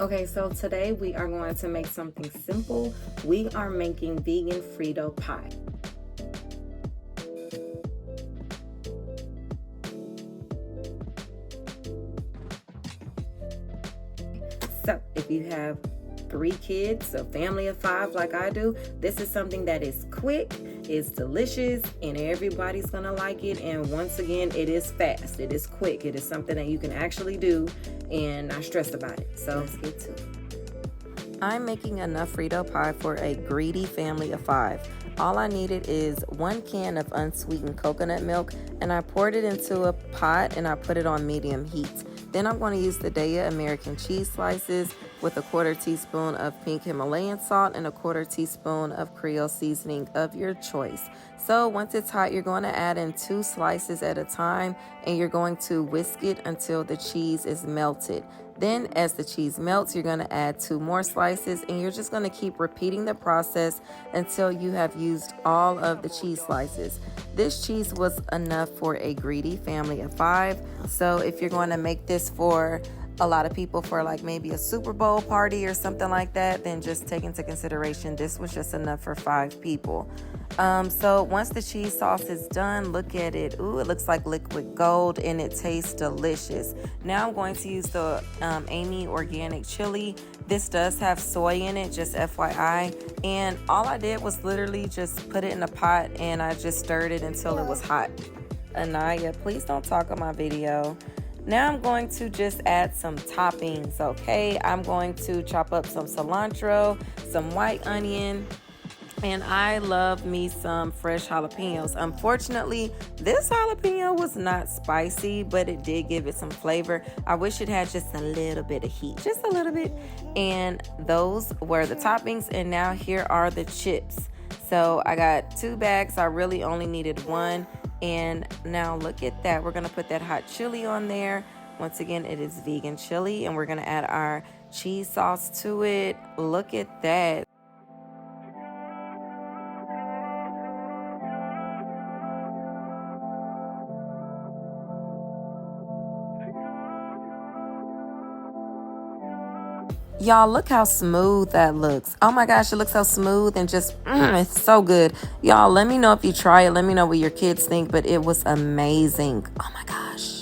Okay, so today we are going to make something simple. We are making vegan Frito pie. So if you have 3 kids, a family of 5 like I do, this is something that is quick, it's delicious, and everybody's gonna like it. And once again, it is fast, it is quick, it is something that you can actually do and not stress about it. So let's get to it. I'm making enough Frito pie for a greedy family of 5. All I needed is 1 can of unsweetened coconut milk, and I poured it into a pot and I put it on medium heat. Then I'm going to use the Daiya American Cheese slices with a 1/4 teaspoon of pink Himalayan salt and a 1/4 teaspoon of Creole seasoning of your choice. So once it's hot, you're going to add in 2 slices at a time, and you're going to whisk it until the cheese is melted. Then as the cheese melts, you're going to add 2 more slices, and you're just going to keep repeating the process until you have used all of the cheese slices. This cheese was enough for a greedy family of 5. So if you're going to make this for a lot of people for like maybe a Super Bowl party or something like that, then just take into consideration this was just enough for 5 people. So once the cheese sauce is done, look at it. Ooh, it looks like liquid gold and it tastes delicious. Now I'm going to use the Amy organic chili. This does have soy in it, just FYI. And all I did was literally just put it in a pot and I just stirred it until it was hot. Anaya, please don't talk on my video. Now I'm going to just add some toppings, okay? I'm going to chop up some cilantro, some white onion, and I love me some fresh jalapenos. Unfortunately, this jalapeno was not spicy, but it did give it some flavor. I wish it had just a little bit of heat, just a little bit. And those were the toppings, and now here are the chips. So I got 2 bags. I really only needed 1. And now look at that. We're going to put that hot chili on there. Once again, it is vegan chili, and we're going to add our cheese sauce to it. Look at that. Y'all, look how smooth that looks. Oh my gosh, it looks so smooth and just, it's so good. Y'all, let me know if you try it. Let me know what your kids think, but it was amazing. Oh my gosh.